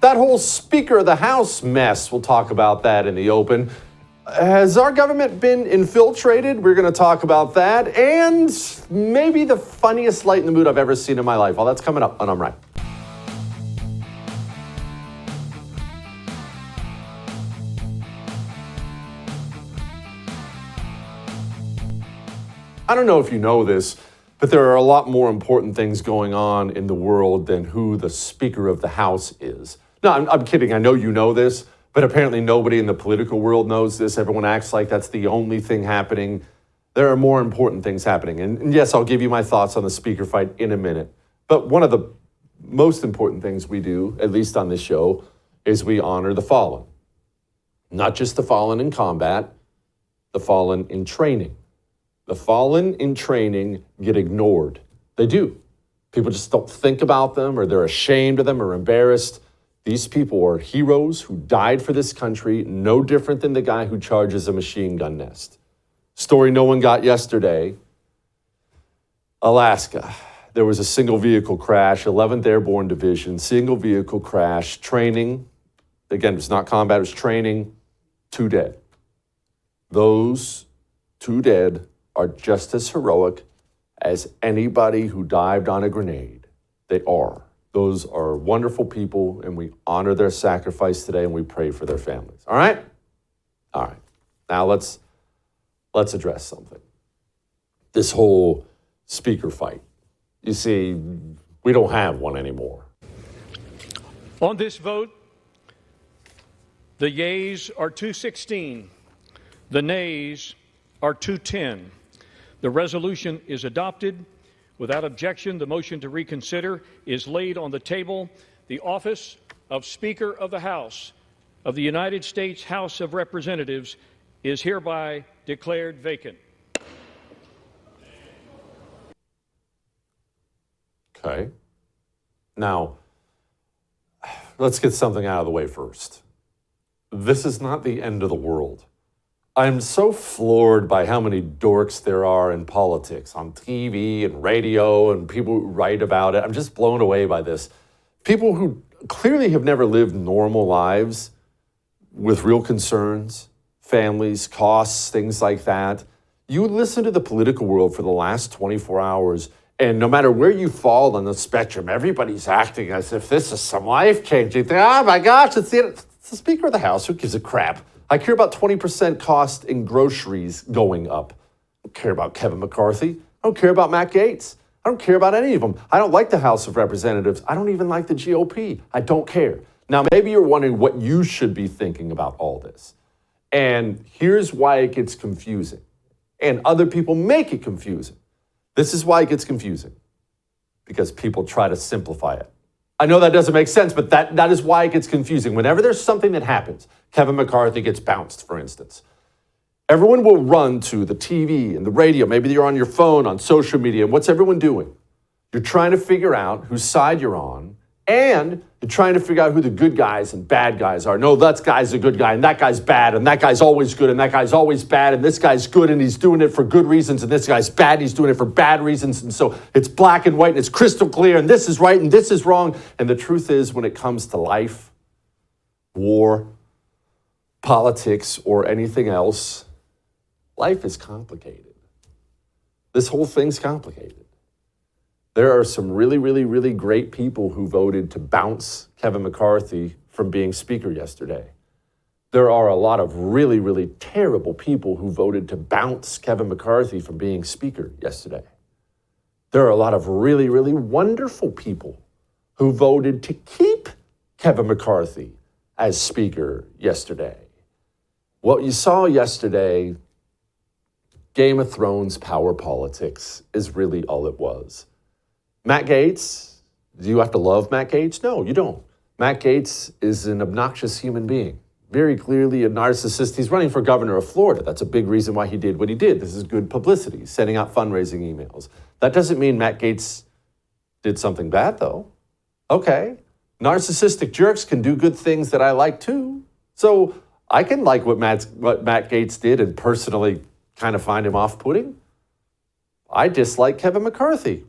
That whole Speaker of the House mess, we'll talk about that in the open. Has our government been infiltrated? We're going to talk about that. And maybe the funniest light in the mood I've ever seen in my life. All that's coming up on I'm Right. I don't know if you know this, but there are a lot more important things going on in the world than who the Speaker of the House is. No, I'm kidding. I know you know this, but apparently nobody in the political world knows this. Everyone acts like that's the only thing happening. There are more important things happening. And yes, I'll give you my thoughts on the speaker fight in a minute. But one of the most important things we do, at least on this show, is we honor the fallen. Not just the fallen in combat, the fallen in training. The fallen in training get ignored. They do. People just don't think about them, or they're ashamed of them or embarrassed. These people are heroes who died for this country, no different than the guy who charges a machine gun nest. Story no one got yesterday. Alaska. There was a single vehicle crash, 11th Airborne Division, single vehicle crash, training. Again, it was not combat, it was training. 2 dead. Those 2 dead are just as heroic as anybody who dived on a grenade. They are. Those are wonderful people, and we honor their sacrifice today, and we pray for their families. All right? All right. Now let's address something. This whole speaker fight. You see, we don't have one anymore. On this vote, the yeas are 216. The nays are 210. The resolution is adopted. Without objection, the motion to reconsider is laid on the table. The office of Speaker of the House of the United States House of Representatives is hereby declared vacant. Okay. Now, let's get something out of the way first. This is not the end of the world. I'm so floored by how many dorks there are in politics, on TV and radio, and people who write about it. I'm just blown away by this. People who clearly have never lived normal lives with real concerns, families, costs, things like that. You listen to the political world for the last 24 hours, and no matter where you fall on the spectrum, everybody's acting as if this is some life-changing thing. Oh my gosh, it's the Speaker of the House. Who gives a crap? I care about 20% cost in groceries going up. I don't care about Kevin McCarthy. I don't care about Matt Gaetz. I don't care about any of them. I don't like the House of Representatives. I don't even like the GOP. I don't care. Now, maybe you're wondering what you should be thinking about all this. And here's why it gets confusing. And other people make it confusing. This is why it gets confusing. Because people try to simplify it. I know that doesn't make sense, but that is why it gets confusing. Whenever there's something that happens, Kevin McCarthy gets bounced, for instance, everyone will run to the TV and the radio. Maybe you're on your phone, on social media. And what's everyone doing? You're trying to figure out whose side you're on, and you're trying to figure out who the good guys and bad guys are. No, that guy's a good guy, and that guy's bad, and that guy's always good, and that guy's always bad, and this guy's good, and he's doing it for good reasons, and this guy's bad, and he's doing it for bad reasons. And so it's black and white, and it's crystal clear, and this is right, and this is wrong. And the truth is, when it comes to life, war, politics, or anything else, life is complicated. This whole thing's complicated. There are some really, really, really great people who voted to bounce Kevin McCarthy from being Speaker yesterday. There are a lot of really, really terrible people who voted to bounce Kevin McCarthy from being Speaker yesterday. There are a lot of really, really wonderful people who voted to keep Kevin McCarthy as Speaker yesterday. What you saw yesterday, Game of Thrones power politics, is really all it was. Matt Gaetz, do you have to love Matt Gaetz? No, you don't. Matt Gaetz is an obnoxious human being, very clearly a narcissist. He's running for governor of Florida. That's a big reason why he did what he did. This is good publicity, sending out fundraising emails. That doesn't mean Matt Gaetz did something bad, though. Okay, narcissistic jerks can do good things that I like, too. So I can like what Matt Gaetz did and personally kind of find him off-putting. I dislike Kevin McCarthy.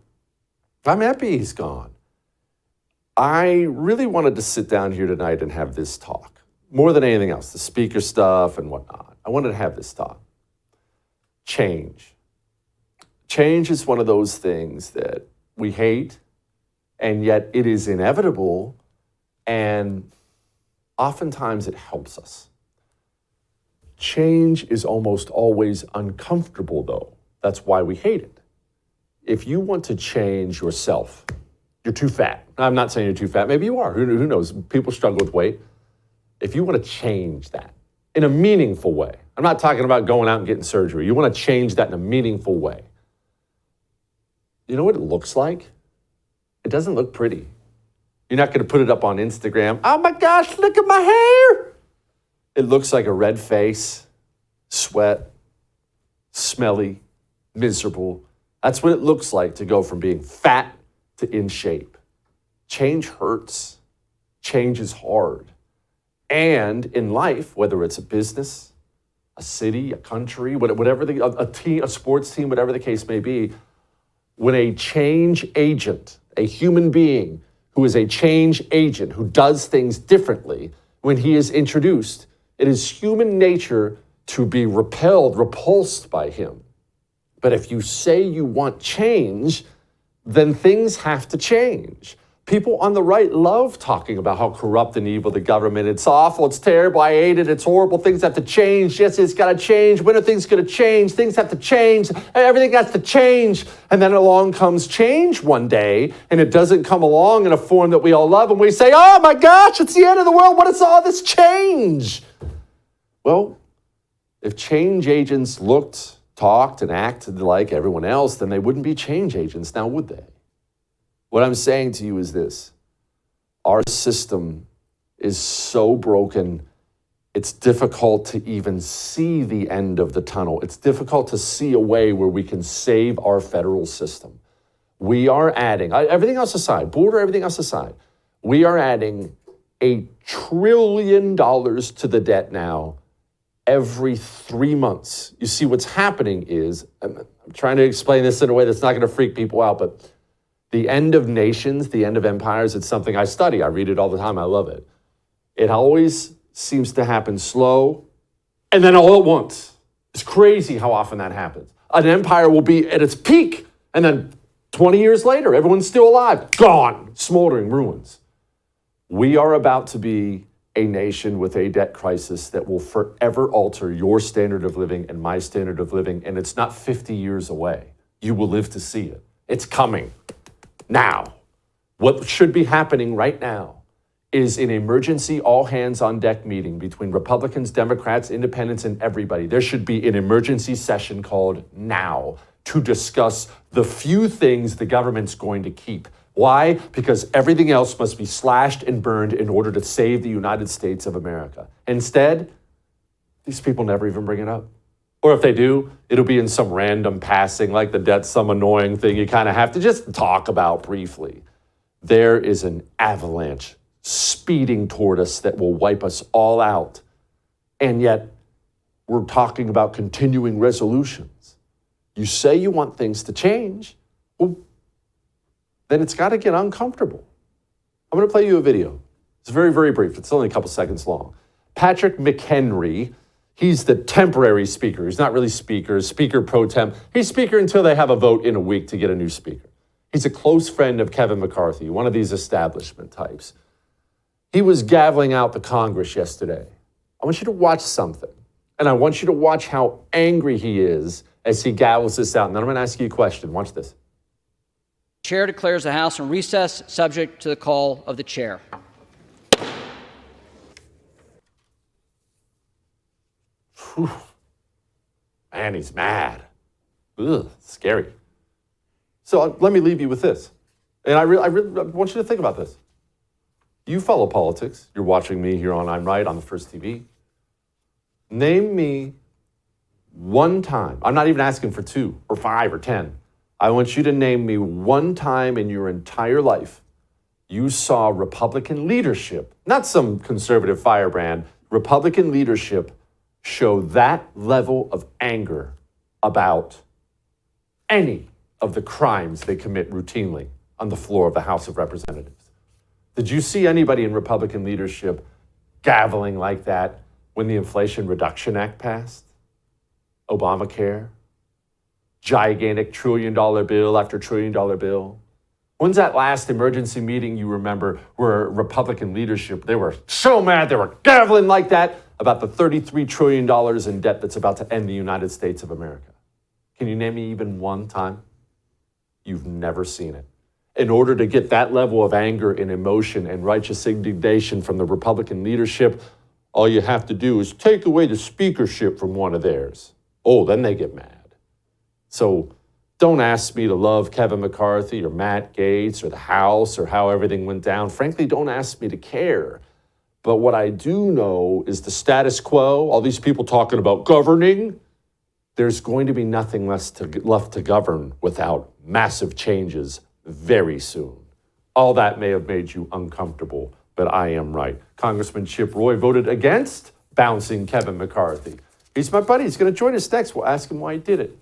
I'm happy he's gone. I really wanted to sit down here tonight and have this talk. More than anything else, the speaker stuff and whatnot. I wanted to have this talk. Change. Change is one of those things that we hate, and yet it is inevitable, and oftentimes it helps us. Change is almost always uncomfortable, though. That's why we hate it. If you want to change yourself, you're too fat. I'm not saying you're too fat. Maybe you are. Who knows? People struggle with weight. If you want to change that in a meaningful way, I'm not talking about going out and getting surgery. You want to change that in a meaningful way. You know what it looks like? It doesn't look pretty. You're not going to put it up on Instagram. Oh my gosh, look at my hair. It looks like a red face, sweat, smelly, miserable. That's what it looks like to go from being fat to in shape. Change hurts. Change is hard. And in life, whether it's a business, a city, a country, whatever a team, a sports team, whatever the case may be, when a change agent, a human being who is a change agent, who does things differently, when he is introduced, it is human nature to be repulsed by him. But if you say you want change, then things have to change. People on the right love talking about how corrupt and evil the government is. It's awful, it's terrible, I hate it, it's horrible, things have to change. Yes, it's got to change. When are things going to change? Things have to change. Everything has to change. And then along comes change one day, and it doesn't come along in a form that we all love, and we say, oh my gosh, it's the end of the world. What is all this change? Well, if change agents looked, talked, and acted like everyone else, then they wouldn't be change agents now, would they? What I'm saying to you is this. Our system is so broken, it's difficult to even see the end of the tunnel. It's difficult to see a way where we can save our federal system. We are adding, everything else aside, border, everything else aside, we are adding $1 trillion to the debt now every 3 months. You see, what's happening is, I'm trying to explain this in a way that's not going to freak people out, but the end of nations, the end of empires, it's something I study. I read it all the time. I love it. It always seems to happen slow and then all at once. It's crazy how often that happens. An empire will be at its peak and then 20 years later, everyone's still alive, gone, smoldering ruins. We are about to be a nation with a debt crisis that will forever alter your standard of living and my standard of living, and it's not 50 years away. You will live to see it. It's coming. Now, what should be happening right now is an emergency all-hands-on-deck meeting between Republicans, Democrats, Independents, and everybody. There should be an emergency session called now to discuss the few things the government's going to keep. Why? Because everything else must be slashed and burned in order to save the United States of America. Instead, these people never even bring it up. Or if they do, it'll be in some random passing, like the debt's some annoying thing you kind of have to just talk about briefly. There is an avalanche speeding toward us that will wipe us all out. And yet, we're talking about continuing resolutions. You say you want things to change, well, then it's got to get uncomfortable. I'm going to play you a video. It's very, very brief. It's only a couple seconds long. Patrick McHenry, he's the temporary speaker. He's not really speaker, speaker pro tem. He's speaker until they have a vote in a week to get a new speaker. He's a close friend of Kevin McCarthy, one of these establishment types. He was gaveling out the Congress yesterday. I want you to watch something, and I want you to watch how angry he is as he gavels this out. And then I'm going to ask you a question. Watch this. Chair declares the House in recess, subject to the call of the chair. Whew. Man, he's mad. Ugh, scary. So let me leave you with this. And I really want you to think about this. You follow politics. You're watching me here on I'm Right on the First TV. Name me one time. I'm not even asking for 2 or 5 or 10. I want you to name me one time in your entire life you saw Republican leadership, not some conservative firebrand, Republican leadership show that level of anger about any of the crimes they commit routinely on the floor of the House of Representatives. Did you see anybody in Republican leadership gaveling like that when the Inflation Reduction Act passed? Obamacare? Gigantic $1 trillion bill after $1 trillion bill? When's that last emergency meeting you remember where Republican leadership, they were so mad, they were gaveling like that about the $33 trillion in debt that's about to end the United States of America? Can you name me even one time? You've never seen it. In order to get that level of anger and emotion and righteous indignation from the Republican leadership, all you have to do is take away the speakership from one of theirs. Oh, then they get mad. So don't ask me to love Kevin McCarthy or Matt Gaetz or the House or how everything went down. Frankly, don't ask me to care. But what I do know is the status quo, all these people talking about governing, there's going to be nothing left to govern without massive changes very soon. All that may have made you uncomfortable, but I am right. Congressman Chip Roy voted against bouncing Kevin McCarthy. He's my buddy. He's going to join us next. We'll ask him why he did it.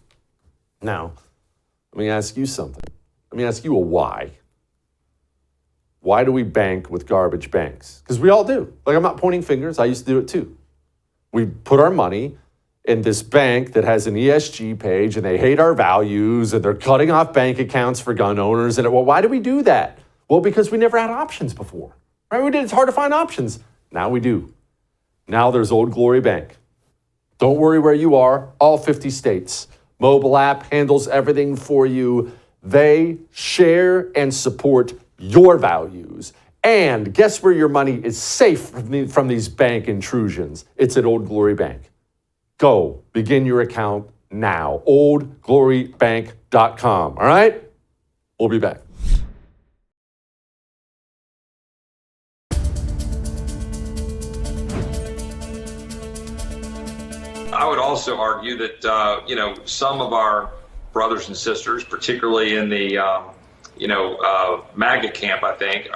Now, let me ask you something. Let me ask you a why. Why do we bank with garbage banks? Because we all do. Like, I'm not pointing fingers. I used to do it too. We put our money in this bank that has an ESG page and they hate our values and they're cutting off bank accounts for gun owners. And well, why do we do that? Well, because we never had options before. Right? It's hard to find options. Now we do. Now there's Old Glory Bank. Don't worry where you are. All 50 states. Mobile app handles everything for you. They share and support your values. And guess where your money is safe from these bank intrusions? It's at Old Glory Bank. Go begin your account now. oldglorybank.com. All right? We'll be back. I would also argue that, some of our brothers and sisters, particularly in the, MAGA camp, I think,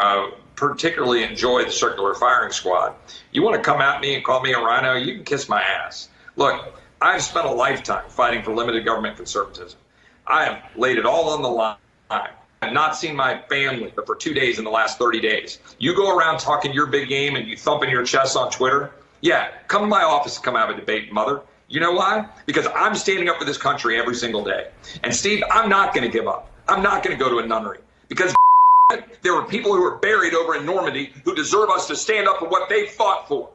particularly enjoy the circular firing squad. You want to come at me and call me a rhino, you can kiss my ass. Look, I've spent a lifetime fighting for limited government conservatism. I have laid it all on the line. I've not seen my family but for 2 days in the last 30 days. You go around talking your big game and you thumping your chest on Twitter. Yeah, come to my office and come have a debate, mother. You know why? Because I'm standing up for this country every single day. And Steve, I'm not going to give up. I'm not going to go to a nunnery because there were people who were buried over in Normandy who deserve us to stand up for what they fought for.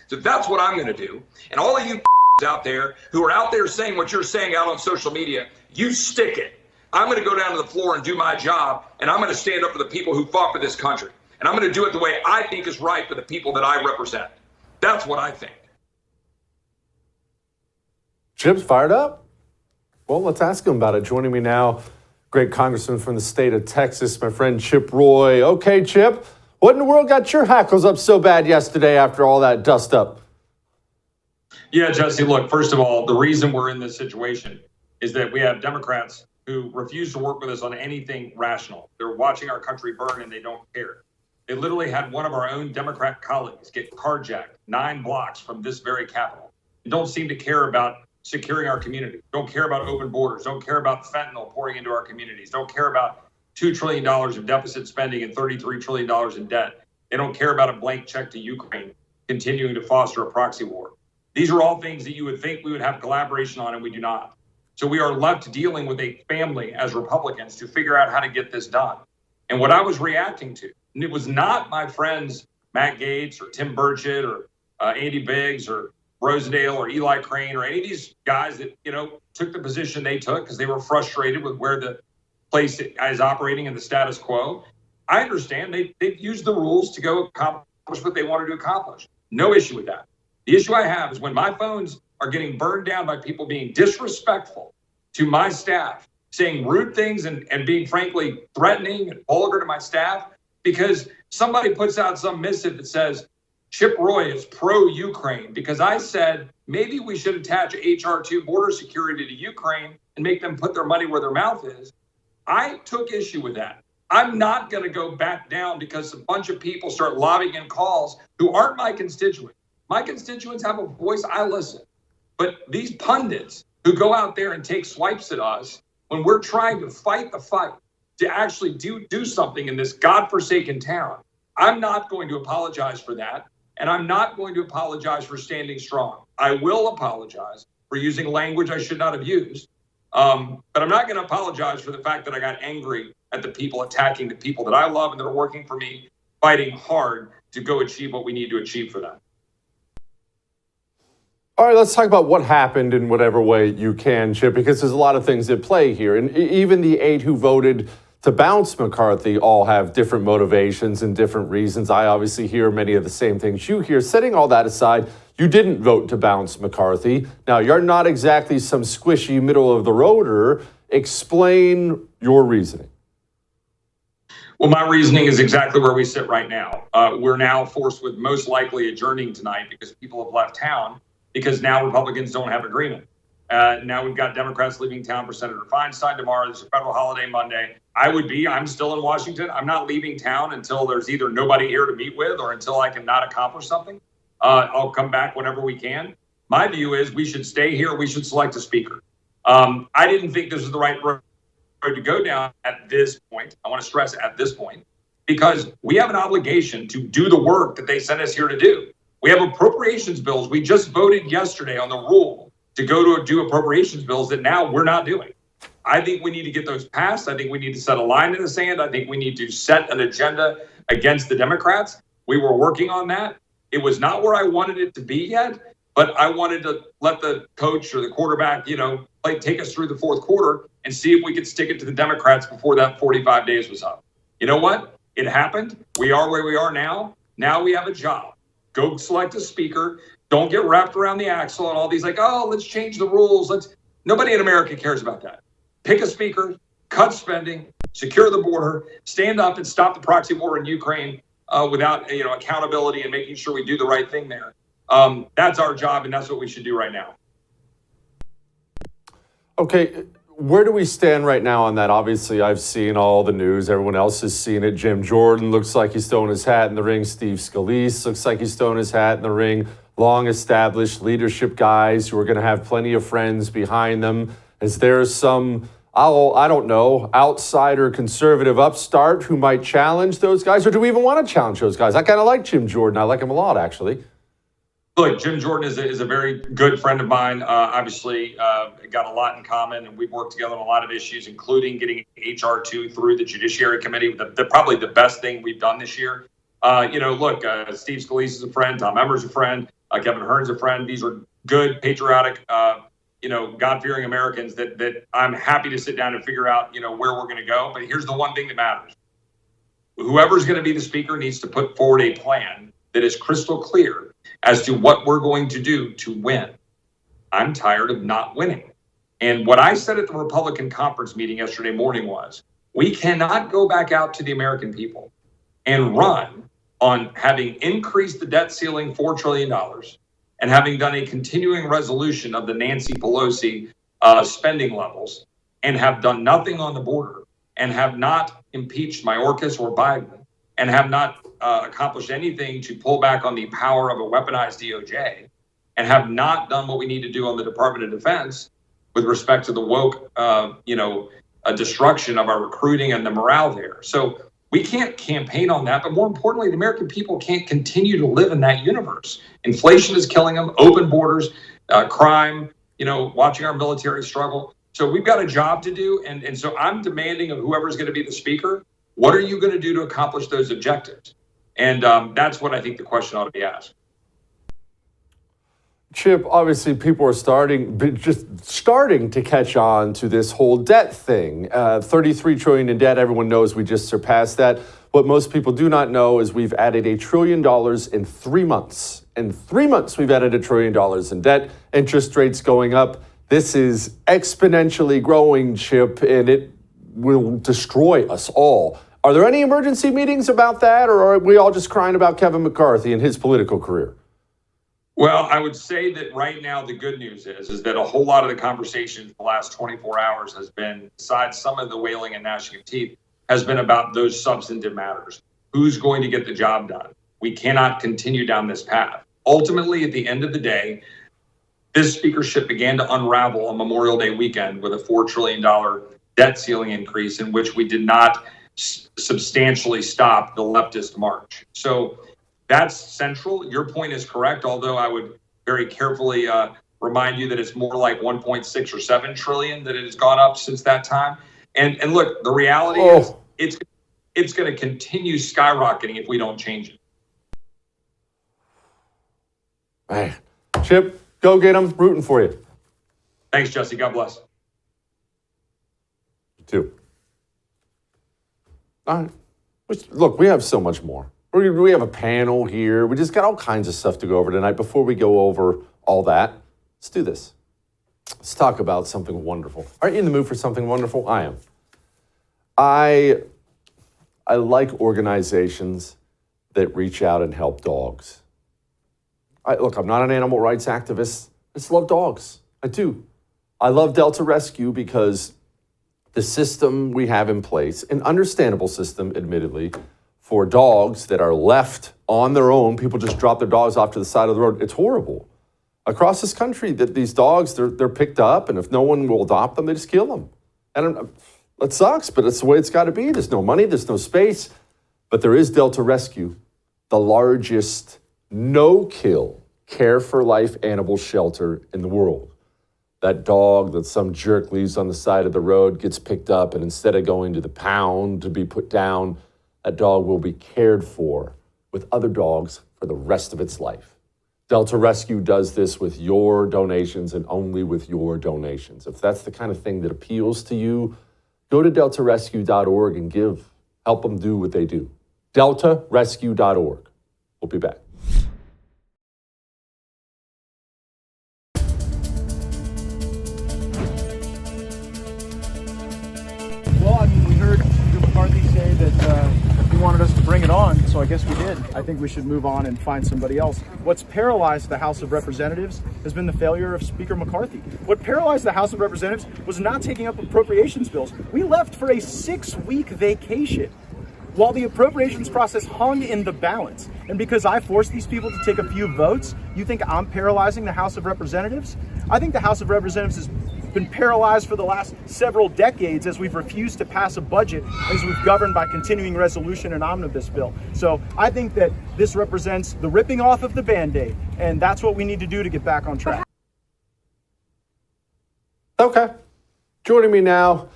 So that's what I'm going to do. And all of you out there who are out there saying what you're saying out on social media, you stick it. I'm going to go down to the floor and do my job, and I'm going to stand up for the people who fought for this country. And I'm going to do it the way I think is right for the people that I represent. That's what I think. Chip's fired up? Well, let's ask him about it. Joining me now, great congressman from the state of Texas, my friend Chip Roy. Okay, Chip, what in the world got your hackles up so bad yesterday after all that dust up? Yeah, Jesse, look, first of all, the reason we're in this situation is that we have Democrats who refuse to work with us on anything rational. They're watching our country burn and they don't care. They literally had one of our own Democrat colleagues get carjacked 9 blocks from this very Capitol. They don't seem to care about securing our community, don't care about open borders, don't care about fentanyl pouring into our communities, don't care about $2 trillion of deficit spending and $33 trillion in debt. They don't care about a blank check to Ukraine continuing to foster a proxy war. These are all things that you would think we would have collaboration on, and we do not. So we are left dealing with a family as Republicans to figure out how to get this done. And what I was reacting to, and it was not my friends Matt Gaetz or Tim Burchett or Andy Biggs or Rosedale or Eli Crane or any of these guys that, took the position they took because they were frustrated with where the place is operating in the status quo. I understand they've used the rules to go accomplish what they wanted to accomplish. No issue with that. The issue I have is when my phones are getting burned down by people being disrespectful to my staff, saying rude things and being frankly threatening and vulgar to my staff because somebody puts out some missive that says Chip Roy is pro-Ukraine because I said maybe we should attach HR 2 border security to Ukraine and make them put their money where their mouth is. I took issue with that. I'm not going to go back down because a bunch of people start lobbying in calls who aren't my constituents. My constituents have a voice, I listen. But these pundits who go out there and take swipes at us when we're trying to fight the fight to actually do something in this godforsaken town, I'm not going to apologize for that. And I'm not going to apologize for standing strong. I will apologize for using language I should not have used. But I'm not going to apologize for the fact that I got angry at the people attacking the people that I love and that are working for me, fighting hard to go achieve what we need to achieve for them. All right, let's talk about what happened in whatever way you can, Chip, because there's a lot of things at play here. And even the 8 who voted to bounce McCarthy all have different motivations and different reasons. I obviously hear many of the same things you hear. Setting all that aside, you didn't vote to bounce McCarthy. Now, you're not exactly some squishy middle-of-the-roader. Explain your reasoning. Well, my reasoning is exactly where we sit right now. We're now forced with most likely adjourning tonight because people have left town, because now Republicans don't have agreement. Now we've got Democrats leaving town for Senator Feinstein tomorrow. There's a federal holiday Monday. I'm still in Washington. I'm not leaving town until there's either nobody here to meet with or until I can not accomplish something. I'll come back whenever we can. My view is we should stay here. We should select a speaker. I didn't think this was the right road to go down at this point. I want to stress at this point, because we have an obligation to do the work that they sent us here to do. We have appropriations bills. We just voted yesterday on the rule to go to do appropriations bills that now we're not doing. I think we need to get those passed. I think we need to set a line in the sand. I think we need to set an agenda against the Democrats. We were working on that. It was not where I wanted it to be yet, but I wanted to let the coach or the quarterback, take us through the fourth quarter and see if we could stick it to the Democrats before that 45 days was up. You know what? It happened. We are where we are now. Now we have a job. Go select a speaker. Don't get wrapped around the axle and all these let's change the rules. Nobody in America cares about that. Pick a speaker, cut spending, secure the border, stand up and stop the proxy war in Ukraine without accountability and making sure we do the right thing there. That's our job, and that's what we should do right now. Okay, where do we stand right now on that? Obviously, I've seen all the news. Everyone else has seen it. Jim Jordan looks like he's throwing his hat in the ring. Steve Scalise looks like he's throwing his hat in the ring. Long-established leadership guys who are going to have plenty of friends behind them. Is there some, I don't know, outsider conservative upstart who might challenge those guys? Or do we even want to challenge those guys? I kind of like Jim Jordan. I like him a lot, actually. Look, Jim Jordan is a very good friend of mine. Obviously, got a lot in common, and we've worked together on a lot of issues, including getting HR 2 through the Judiciary Committee. Probably the best thing we've done this year. Steve Scalise is a friend. Tom Emmer's a friend. Kevin Hearn's a friend. These are good, patriotic, God-fearing Americans that I'm happy to sit down and figure out, where we're going to go. But here's the one thing that matters. Whoever's going to be the speaker needs to put forward a plan that is crystal clear as to what we're going to do to win. I'm tired of not winning. And what I said at the Republican conference meeting yesterday morning was, we cannot go back out to the American people and run on having increased the debt ceiling $4 trillion and having done a continuing resolution of the Nancy Pelosi spending levels and have done nothing on the border and have not impeached Mayorkas or Biden and have not accomplished anything to pull back on the power of a weaponized DOJ and have not done what we need to do on the Department of Defense with respect to the woke, destruction of our recruiting and the morale there. So we can't campaign on that, but more importantly, the American people can't continue to live in that universe. Inflation is killing them, open borders, crime, watching our military struggle. So we've got a job to do. And so I'm demanding of whoever's going to be the speaker, what are you going to do to accomplish those objectives? And that's what I think the question ought to be asked. Chip, obviously people are starting to catch on to this whole debt thing. $33 trillion in debt, everyone knows we just surpassed that. What most people do not know is we've added $1 trillion in 3 months. In 3 months, we've added $1 trillion in debt, interest rates going up. This is exponentially growing, Chip, and it will destroy us all. Are there any emergency meetings about that, or are we all just crying about Kevin McCarthy and his political career? Well, I would say that right now the good news is that a whole lot of the conversation for the last 24 hours has been, besides some of the wailing and gnashing of teeth, has been about those substantive matters. Who's going to get the job done? We cannot continue down this path. Ultimately, at the end of the day, this speakership began to unravel on Memorial Day weekend with a $4 trillion debt ceiling increase in which we did not substantially stop the leftist march. So that's central. Your point is correct, although I would very carefully remind you that it's more like 1.6 or 7 trillion that it has gone up since that time. And look, the reality is it's going to continue skyrocketing if we don't change it. Man, Chip, go get them. Rooting for you. Thanks, Jesse. God bless. You too. All right. Look, we have so much more. We have a panel here. We just got all kinds of stuff to go over tonight. Before we go over all that, let's do this. Let's talk about something wonderful. Aren't you in the mood for something wonderful? I am. I like organizations that reach out and help dogs. Look, I'm not an animal rights activist. I just love dogs. I do. I love Delta Rescue because the system we have in place, an understandable system, admittedly, for dogs that are left on their own, people just drop their dogs off to the side of the road. It's horrible. Across this country, that these dogs, they're picked up, and if no one will adopt them, they just kill them. And it sucks, but it's the way it's got to be. There's no money, there's no space. But there is Delta Rescue, the largest no-kill, care-for-life animal shelter in the world. That dog that some jerk leaves on the side of the road gets picked up, and instead of going to the pound to be put down, that dog will be cared for with other dogs for the rest of its life. Delta Rescue does this with your donations and only with your donations. If that's the kind of thing that appeals to you, go to deltarescue.org and give. Help them do what they do. deltarescue.org. We'll be back. Well, I mean, we heard McCarthy say that he wanted us to bring it on, so I guess we did. I think we should move on and find somebody else. What's paralyzed the House of Representatives has been the failure of Speaker McCarthy. What paralyzed the House of Representatives was not taking up appropriations bills. We left for a 6-week vacation while the appropriations process hung in the balance. And because I forced these people to take a few votes, you think I'm paralyzing the House of Representatives? I think the House of Representatives has been paralyzed for the last several decades as we've refused to pass a budget, as we've governed by continuing resolution and omnibus bill. So I think that this represents the ripping off of the Band-Aid, and that's what we need to do to get back on track. Okay. Joining me now,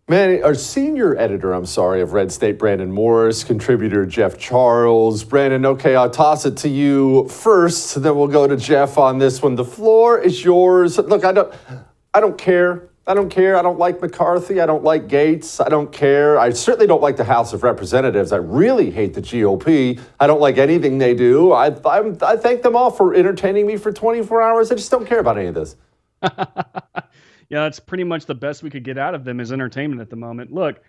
our senior editor, of Red State, Brandon Morris, contributor Jeff Charles. Brandon, okay, I'll toss it to you first, then we'll go to Jeff on this one. The floor is yours. Look, I don't care. I don't like McCarthy. I don't like Gates. I don't care. I certainly don't like the House of Representatives. I really hate the GOP. I don't like anything they do. I thank them all for entertaining me for 24 hours. I just don't care about any of this. Yeah, that's pretty much the best we could get out of them is entertainment at the moment. Look,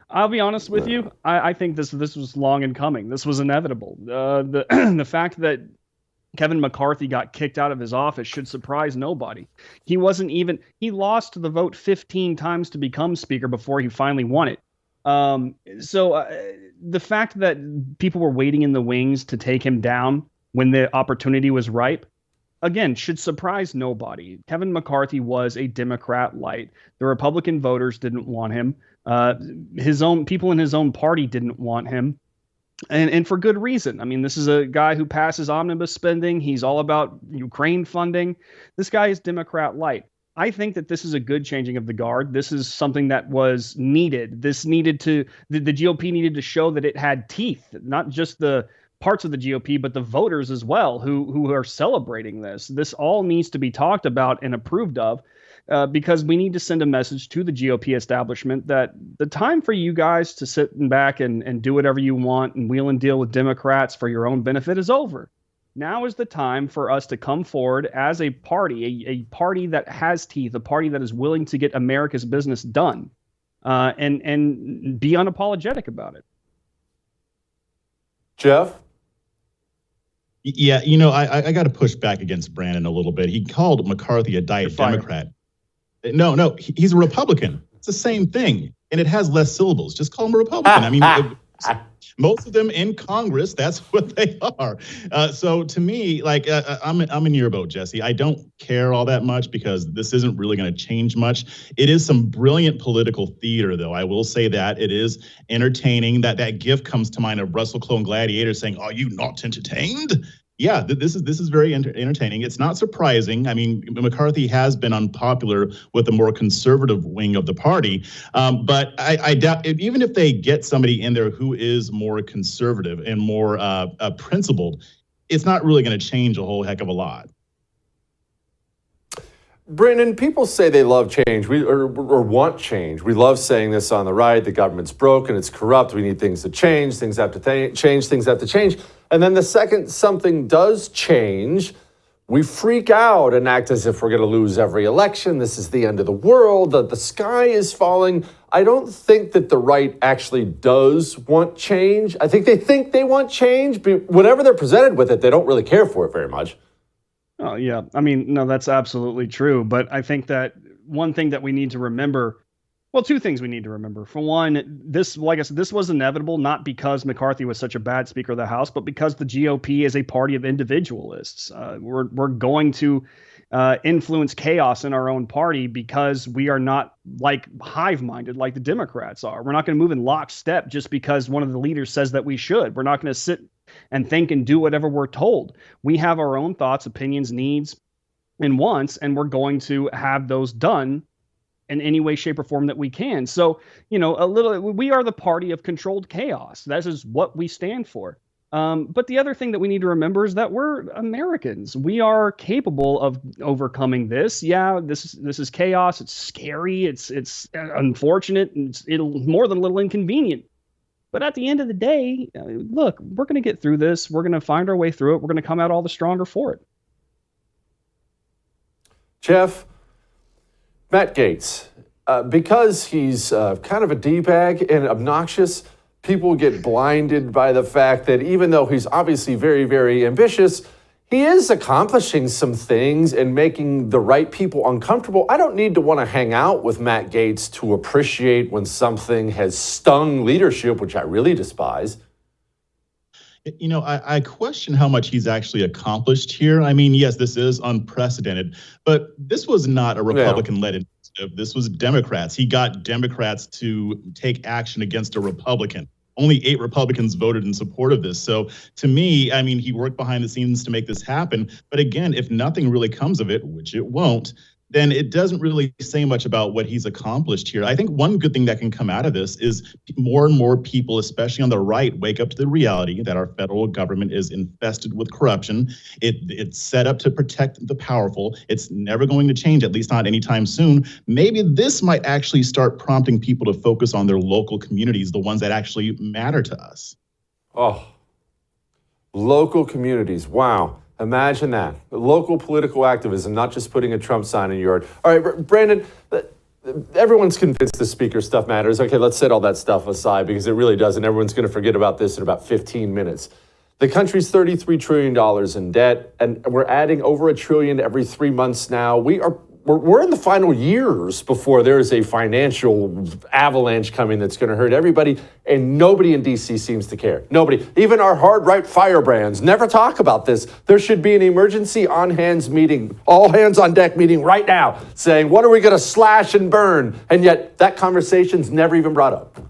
I'll be honest with you. I think this was long in coming. This was inevitable. The fact that Kevin McCarthy got kicked out of his office should surprise nobody. He lost the vote 15 times to become speaker before he finally won it. So the fact that people were waiting in the wings to take him down when the opportunity was ripe, again, should surprise nobody. Kevin McCarthy was a Democrat light. The Republican voters didn't want him. His own people in his own party didn't want him. And for good reason. I mean, this is a guy who passes omnibus spending. He's all about Ukraine funding. This guy is Democrat light. I think that this is a good changing of the guard. This is something that was needed. The GOP needed to show that it had teeth, not just the parts of the GOP, but the voters as well who are celebrating this. This all needs to be talked about and approved of. Because we need to send a message to the GOP establishment that the time for you guys to sit back and do whatever you want and wheel and deal with Democrats for your own benefit is over. Now is the time for us to come forward as a party, a party that has teeth, a party that is willing to get America's business done, and be unapologetic about it. Jeff? Yeah, I got to push back against Brandon a little bit. He called McCarthy a diet Democrat. No, he's a Republican. It's the same thing, and it has less syllables. Just call him a Republican. I mean, Most of them in Congress, that's what they are. So to me, like I'm in your boat, Jesse. I don't care all that much because this isn't really going to change much. It is some brilliant political theater, though. I will say that it is entertaining. That gif comes to mind of Russell Crowe in Gladiator saying, "Are you not entertained?" Yeah, this is very entertaining. It's not surprising. I mean, McCarthy has been unpopular with the more conservative wing of the party, but I doubt, even if they get somebody in there who is more conservative and more principled, it's not really going to change a whole heck of a lot. Brandon, people say they love change or want change. We love saying this on the right. The government's broken. It's corrupt. We need things to change. Things have to change. Things have to change. And then the second something does change, we freak out and act as if we're going to lose every election. This is the end of the world. The sky is falling. I don't think that the right actually does want change. I think they want change, but whenever they're presented with it, they don't really care for it very much. Oh, yeah. I mean, no, that's absolutely true. But I think that one thing that we need to remember, well, two things we need to remember. For one, this, like I said, this was inevitable, not because McCarthy was such a bad Speaker of the House, but because the GOP is a party of individualists. We're going to influence chaos in our own party because we are not like hive-minded like the Democrats are. We're not going to move in lockstep just because one of the leaders says that we should. We're not going to sit and think and do whatever we're told. We have our own thoughts, opinions, needs, and wants, and we're going to have those done in any way, shape, or form that we can. So, we are the party of controlled chaos. That is what we stand for. But the other thing that we need to remember is that we're Americans. We are capable of overcoming this. Yeah, this is chaos. It's scary. It's unfortunate. And it'll more than a little inconvenient. But at the end of the day, look, we're going to get through this. We're going to find our way through it. We're going to come out all the stronger for it. Jeff, Matt Gaetz, because he's kind of a D-bag and obnoxious, people get blinded by the fact that even though he's obviously very, very ambitious, he is accomplishing some things and making the right people uncomfortable. I don't need to want to hang out with Matt Gaetz to appreciate when something has stung leadership, which I really despise. I question how much he's actually accomplished here. I mean, yes, this is unprecedented, but this was not a Republican-led initiative. This was Democrats. He got Democrats to take action against a Republican. Only 8 Republicans voted in support of this. So to me, I mean, he worked behind the scenes to make this happen. But again, if nothing really comes of it, which it won't, then it doesn't really say much about what he's accomplished here. I think one good thing that can come out of this is more and more people, especially on the right, wake up to the reality that our federal government is infested with corruption. It's set up to protect the powerful. It's never going to change, at least not anytime soon. Maybe this might actually start prompting people to focus on their local communities, the ones that actually matter to us. Oh, local communities. Wow. Imagine that. Local political activism, not just putting a Trump sign in your yard. All right, Brandon, everyone's convinced the speaker stuff matters. Okay, let's set all that stuff aside because it really doesn't. Everyone's going to forget about this in about 15 minutes. The country's $33 trillion in debt, and we're adding over $1 trillion every 3 months now. We're in the final years before there is a financial avalanche coming that's going to hurt everybody, and nobody in D.C. seems to care. Nobody. Even our hard-right firebrands never talk about this. There should be an emergency on-hands meeting, all-hands-on-deck meeting right now, saying, what are we going to slash and burn? And yet that conversation's never even brought up.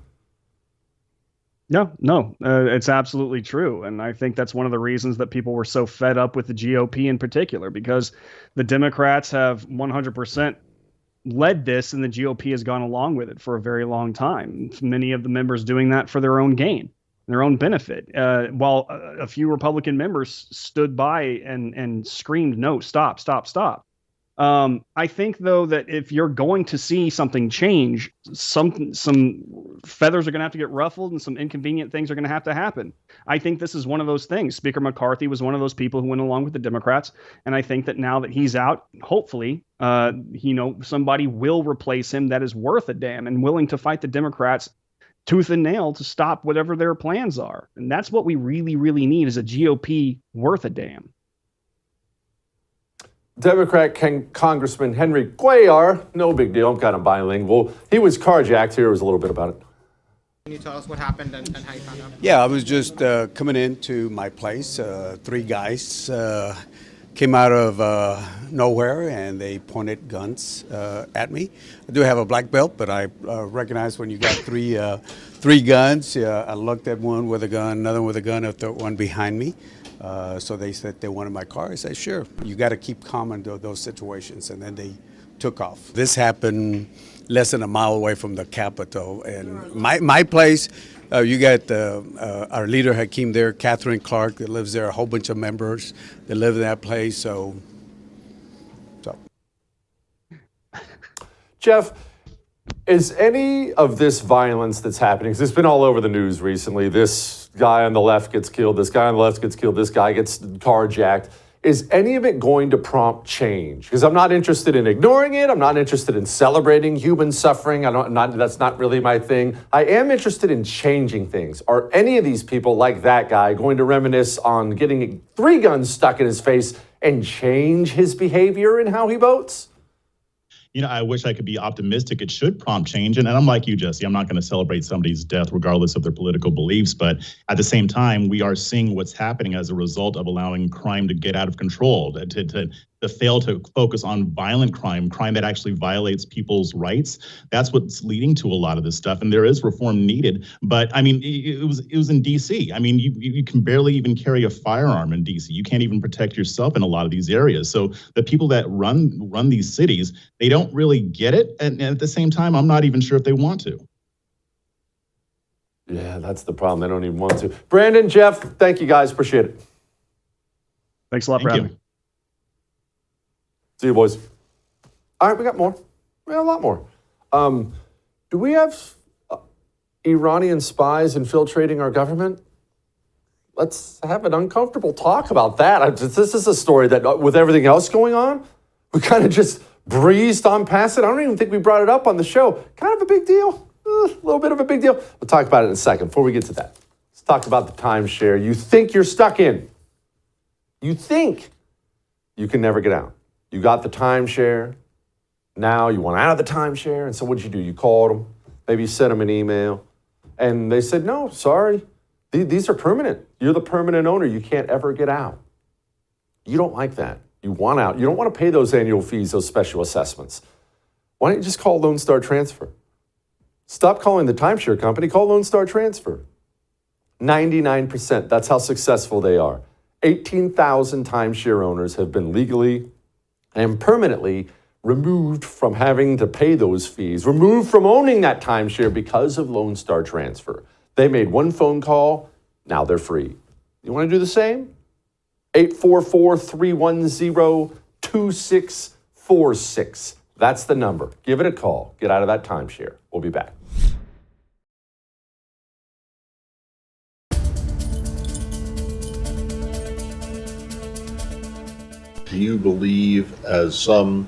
No, it's absolutely true. And I think that's one of the reasons that people were so fed up with the GOP in particular, because the Democrats have 100% led this and the GOP has gone along with it for a very long time. Many of the members doing that for their own gain, their own benefit, while a few Republican members stood by and screamed, no, stop. I think, though, that if you're going to see something change, some feathers are going to have to get ruffled and some inconvenient things are going to happen. I think this is one of those things. Speaker McCarthy was one of those people who went along with the Democrats. And I think that now that he's out, hopefully, somebody will replace him that is worth a damn and willing to fight the Democrats tooth and nail to stop whatever their plans are. And that's what we really, really need is a GOP worth a damn. Democrat Congressman Henry Cuellar, no big deal, I'm kind of bilingual. He was carjacked. Here was a little bit about it. Can you tell us what happened and how you found out? Yeah, I was just coming into my place. Three guys came out of nowhere and they pointed guns at me. I do have a black belt, but I recognize when you got three guns. I looked at one with a gun, another with a gun, a third one behind me. So they said they wanted my car. I said, sure. You got to keep calm in those situations. And then they took off. This happened less than a mile away from the Capitol. And my place, you got our leader Hakeem there, Catherine Clark that lives there, a whole bunch of members that live in that place. So. Jeff, is any of this violence that's happening, because it's been all over the news recently, this guy on the left gets killed, this guy on the left gets killed, this guy gets carjacked, is any of it going to prompt change? Because I'm not interested in ignoring it. I'm not interested in celebrating human suffering. That's not really my thing. I am interested in changing things. Are any of these people like that guy going to reminisce on getting 3 guns stuck in his face and change his behavior and how he votes? You know, I wish I could be optimistic. It should prompt change. And I'm like you, Jesse, I'm not going to celebrate somebody's death regardless of their political beliefs. But at the same time, we are seeing what's happening as a result of allowing crime to get out of control, to fail to focus on violent crime that actually violates people's rights. That's what's leading to a lot of this stuff. And there is reform needed. But I mean, it was in D.C. I mean, you can barely even carry a firearm in D.C. You can't even protect yourself in a lot of these areas. So the people that run these cities, they don't really get it. And at the same time, I'm not even sure if they want to. Yeah, that's the problem. They don't even want to. Brandon, Jeff, thank you guys. Appreciate it. Thanks a lot for having me. See you, boys. All right, we got more. We got a lot more. Do we have Iranian spies infiltrating our government? Let's have an uncomfortable talk about that. This is a story that, with everything else going on, we kind of just breezed on past it. I don't even think we brought it up on the show. Kind of a big deal. A little bit of a big deal. We'll talk about it in a second. Before we get to that, let's talk about the timeshare you think you're stuck in. You think you can never get out. You got the timeshare. Now you want out of the timeshare. And so what did you do? You called them. Maybe you sent them an email. And they said, no, sorry. These are permanent. You're the permanent owner. You can't ever get out. You don't like that. You want out. You don't want to pay those annual fees, those special assessments. Why don't you just call Lone Star Transfer? Stop calling the timeshare company. Call Lone Star Transfer. 99%. That's how successful they are. 18,000 timeshare owners have been legally and permanently removed from having to pay those fees, removed from owning that timeshare because of Lone Star Transfer. They made one phone call, now they're free. You want to do the same? 844-310-2646. That's the number. Give it a call. Get out of that timeshare. We'll be back. Do you believe, as some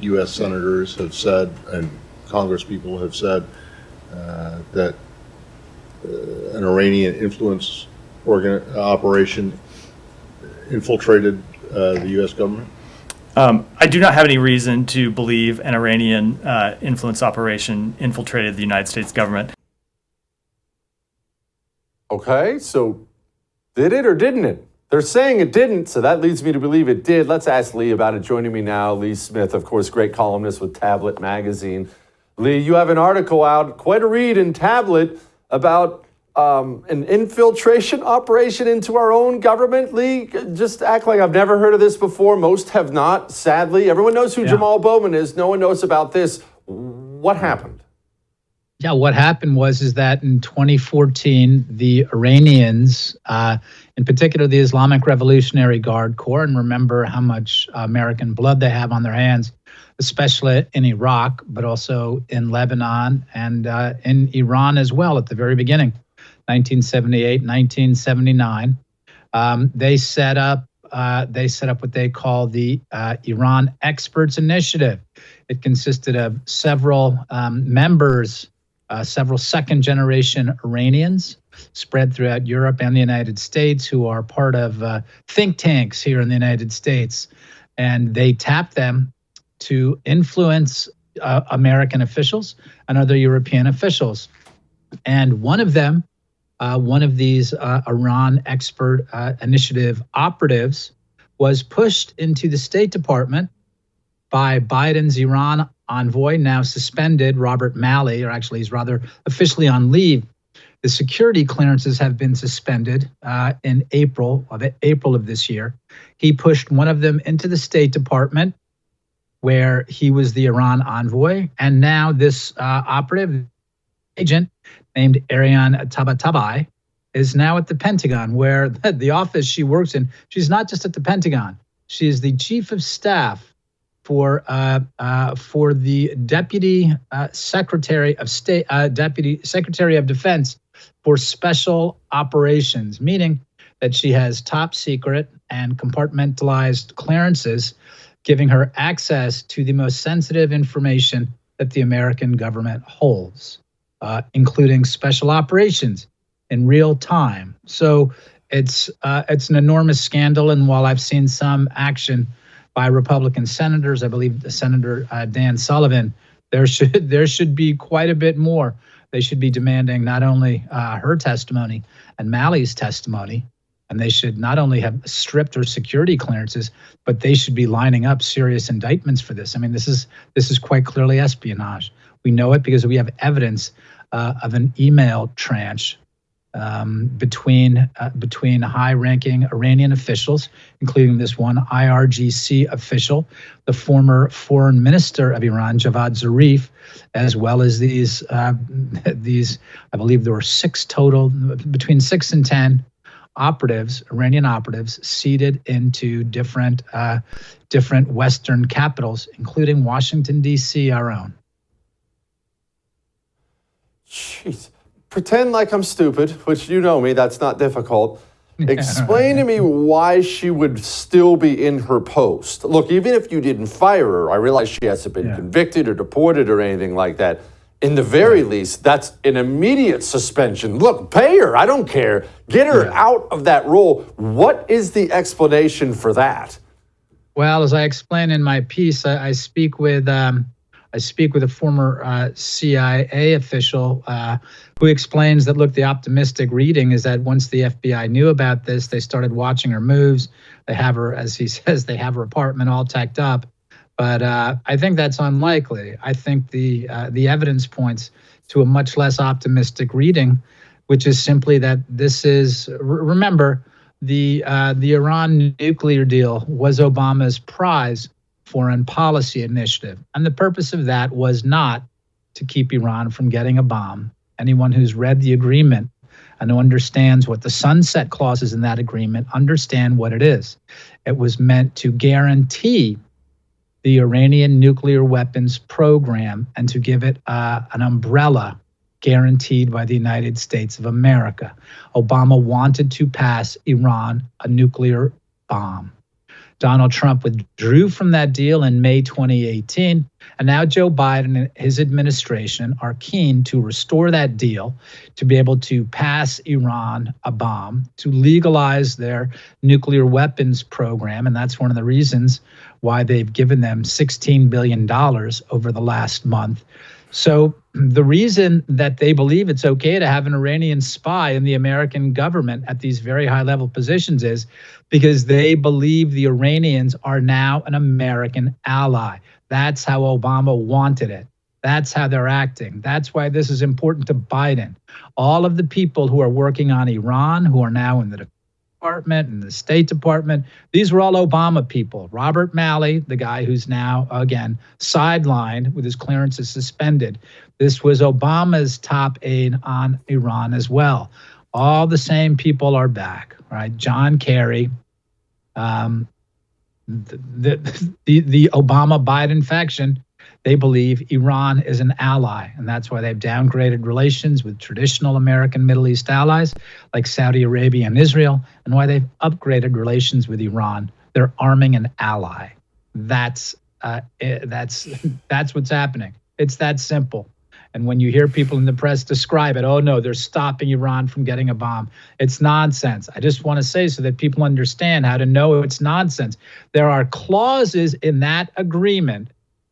U.S. senators have said and congresspeople have said, that an Iranian influence operation infiltrated the U.S. government? I do not have any reason to believe an Iranian influence operation infiltrated the United States government. Okay, so did it or didn't it? They're saying it didn't, so that leads me to believe it did. Let's ask Lee about it. Joining me now, Lee Smith, of course, great columnist with Tablet Magazine. Lee, you have an article out, quite a read in Tablet, about an infiltration operation into our own government. Lee, just act like I've never heard of this before. Most have not, sadly. Everyone knows who Jamal Bowman is. No one knows about this. What happened? Yeah, what happened is that in 2014, the Iranians, in particular the Islamic Revolutionary Guard Corps, and remember how much American blood they have on their hands, especially in Iraq, but also in Lebanon and in Iran as well at the very beginning, 1978, 1979. They set up what they call the Iran Experts Initiative. It consisted of several members, several second-generation Iranians spread throughout Europe and the United States who are part of think tanks here in the United States. And they tapped them to influence American officials and other European officials. And one of them, one of these Iran expert initiative operatives, was pushed into the State Department by Biden's Iran envoy, now suspended, Robert Malley, or actually he's rather officially on leave. The security clearances have been suspended in April of this year. He pushed one of them into the State Department, where he was the Iran envoy, and now this operative agent named Ariane Tabatabai is now at the Pentagon, where the office she works in. She's not just at the Pentagon; she is the chief of staff for the Deputy Secretary of State, Deputy Secretary of Defense for Special Operations, meaning that she has top secret and compartmentalized clearances, giving her access to the most sensitive information that the American government holds, including special operations in real time. So it's an enormous scandal. And while I've seen some action by Republican senators, I believe Senator Dan Sullivan, there should be quite a bit more. They should be demanding not only her testimony and Malley's testimony, and they should not only have stripped her security clearances, but they should be lining up serious indictments for this. I mean, this is quite clearly espionage. We know it because we have evidence of an email tranche between high-ranking Iranian officials, including this one IRGC official, the former foreign minister of Iran, Javad Zarif, as well as these, I believe there were between 6 and 10 operatives, Iranian operatives, seated into different Western capitals, including Washington, D.C., our own. Jeez. Pretend like I'm stupid, which you know me, that's not difficult. Explain to me why she would still be in her post. Look, even if you didn't fire her, I realize she hasn't been convicted or deported or anything like that. In the very least, that's an immediate suspension. Look, pay her, I don't care. Get her out of that role. What is the explanation for that? Well, as I explain in my piece, I speak with a former CIA official who explains that, look, the optimistic reading is that once the FBI knew about this, they started watching her moves. They have her, as he says, they have her apartment all tacked up. But I think that's unlikely. I think the evidence points to a much less optimistic reading, which is simply that this is, remember, the Iran nuclear deal was Obama's prize foreign policy initiative. And the purpose of that was not to keep Iran from getting a bomb. Anyone who's read the agreement and who understands what the sunset clauses in that agreement understand what it is. It was meant to guarantee the Iranian nuclear weapons program and to give it an umbrella guaranteed by the United States of America. Obama wanted to pass Iran a nuclear bomb. Donald Trump withdrew from that deal in May 2018, and now Joe Biden and his administration are keen to restore that deal, to be able to pass Iran a bomb, to legalize their nuclear weapons program, and that's one of the reasons why they've given them $16 billion over the last month. So the reason that they believe it's okay to have an Iranian spy in the American government at these very high-level positions is because they believe the Iranians are now an American ally. That's how Obama wanted it. That's how they're acting. That's why this is important to Biden. All of the people who are working on Iran, who are now in the Department and the State Department, these were all Obama people. Robert Malley, the guy who's now, again, sidelined with his clearances suspended. This was Obama's top aide on Iran as well. All the same people are back, right? John Kerry, the Obama-Biden faction, they believe Iran is an ally, and that's why they've downgraded relations with traditional American Middle East allies like Saudi Arabia and Israel, and why they've upgraded relations with Iran. They're arming an ally. That's what's happening. It's that simple. And when you hear people in the press describe it, oh no, they're stopping Iran from getting a bomb, it's nonsense. I just want to say so that people understand how to know it's nonsense. There are clauses in that agreement,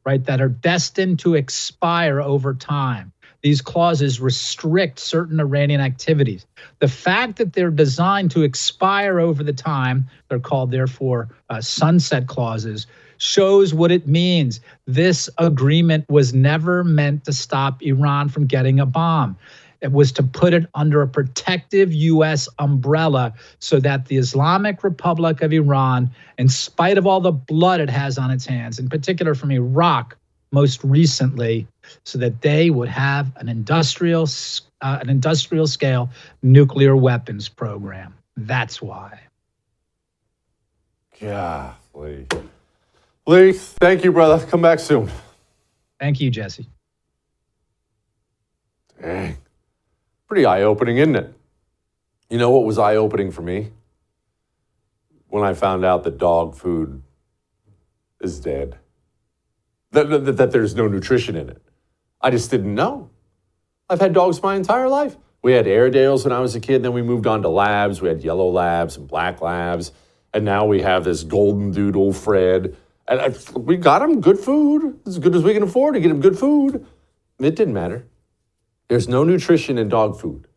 right, that are destined to expire over time. these clauses restrict certain Iranian activities. The fact that they're designed to expire over the time, they're called, therefore, sunset clauses, shows what it means. This agreement was never meant to stop Iran from getting a bomb. It was to put it under a protective U.S. umbrella so that the Islamic Republic of Iran, in spite of all the blood it has on its hands, in particular from Iraq most recently, so that they would have an industrial scale nuclear weapons program. That's why. Golly. Lee, thank you, brother. Come back soon. Thank you, Jesse. Dang. Pretty eye-opening, isn't it? You know what was eye-opening for me? When I found out that dog food is dead. That there's no nutrition in it. I just didn't know. I've had dogs my entire life. We had Airedales when I was a kid, then we moved on to labs. We had yellow labs and black labs, and now we have this golden doodle, Fred. And we got him good food, as good as we can afford to get him good food. It didn't matter. There's no nutrition in dog food.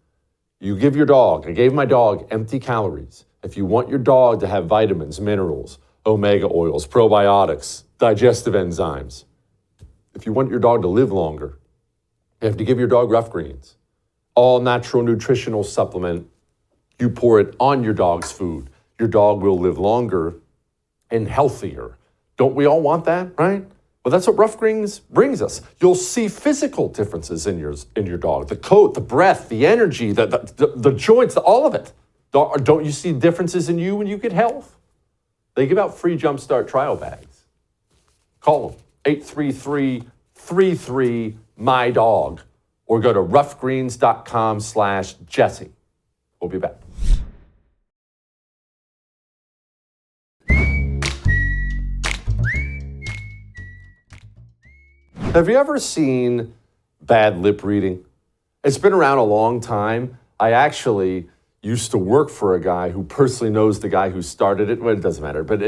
You give your dog, I gave my dog empty calories. If you want your dog to have vitamins, minerals, omega oils, probiotics, digestive enzymes, if you want your dog to live longer, you have to give your dog Rough Greens. All natural nutritional supplement. You pour it on your dog's food. Your dog will live longer and healthier. Don't we all want that, right? Well, that's what Rough Greens brings us. You'll see physical differences in your dog. The coat, the breath, the energy, the joints, all of it. Don't you see differences in you when you get health? They give out free Jumpstart trial bags. Call them, 833-33-MY-DOG, or go to roughgreens.com/Jesse. We'll be back. Have you ever seen bad lip reading? It's been around a long time. I actually used to work for a guy who personally knows the guy who started it. Well, it doesn't matter, but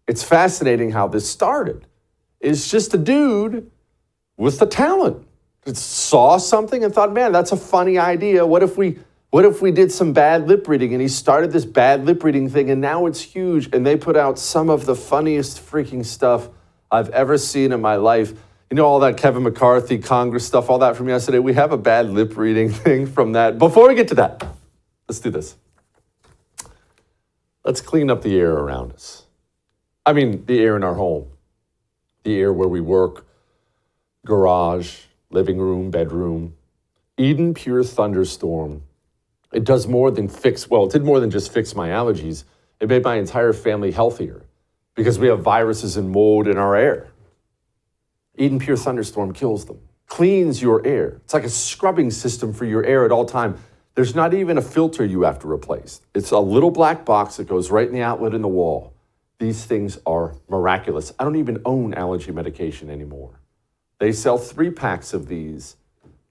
it's fascinating how this started. It's just a dude with the talent. It saw something and thought, man, that's a funny idea. What if we did some bad lip reading? And he started this bad lip reading thing, and now it's huge. And they put out some of the funniest freaking stuff I've ever seen in my life. You know, all that Kevin McCarthy, Congress stuff, all that from yesterday. We have a bad lip reading thing from that. Before we get to that, let's do this. Let's clean up the air around us. I mean, the air in our home, the air where we work, garage, living room, bedroom. Eden Pure Thunderstorm. It does more than it did more than just fix my allergies. It made my entire family healthier because we have viruses and mold in our air. Eden Pure Thunderstorm kills them, cleans your air. It's like a scrubbing system for your air at all time. There's not even a filter you have to replace. It's a little black box that goes right in the outlet in the wall. These things are miraculous. I don't even own allergy medication anymore. They sell 3 packs of these,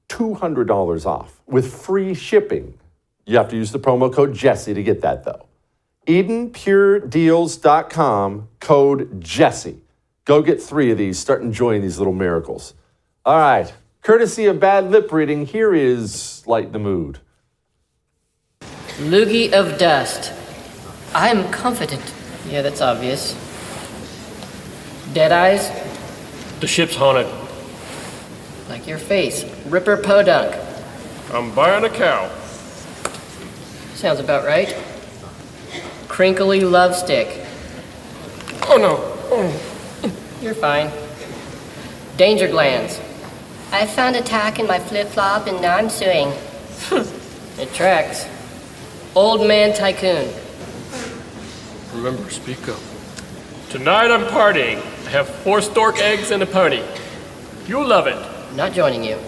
$200 off with free shipping. You have to use the promo code Jesse to get that though. EdenPureDeals.com, code Jesse. Go get 3 of these. Start enjoying these little miracles. All right. Courtesy of bad lip reading, here is Light the Mood. Loogie of dust. I'm confident. Yeah, that's obvious. Dead eyes. The ship's haunted. Like your face. Ripper Podunk. I'm buying a cow. Sounds about right. Crinkly love stick. Oh no. Oh. You're fine. Danger glands. I found a tack in my flip-flop and now I'm suing. It tracks. Old man tycoon. Remember, speak up. Tonight I'm partying. I have 4 stork eggs and a pony. You'll love it. Not joining you.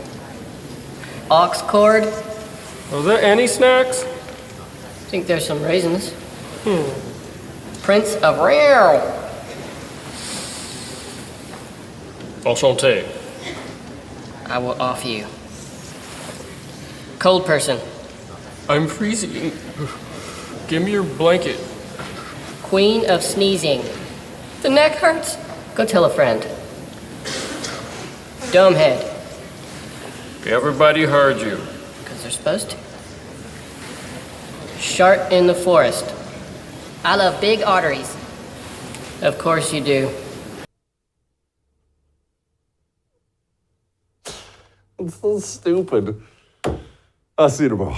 Ox cord. Are there any snacks? Think there's some raisins. Prince of Rare. Enchanté. I will off you. Cold person. I'm freezing. Give me your blanket. Queen of sneezing. The neck hurts. Go tell a friend. Dome head. Everybody heard you. Because they're supposed to. Shark in the forest. I love big arteries. Of course you do. It's so stupid. I'll see you tomorrow.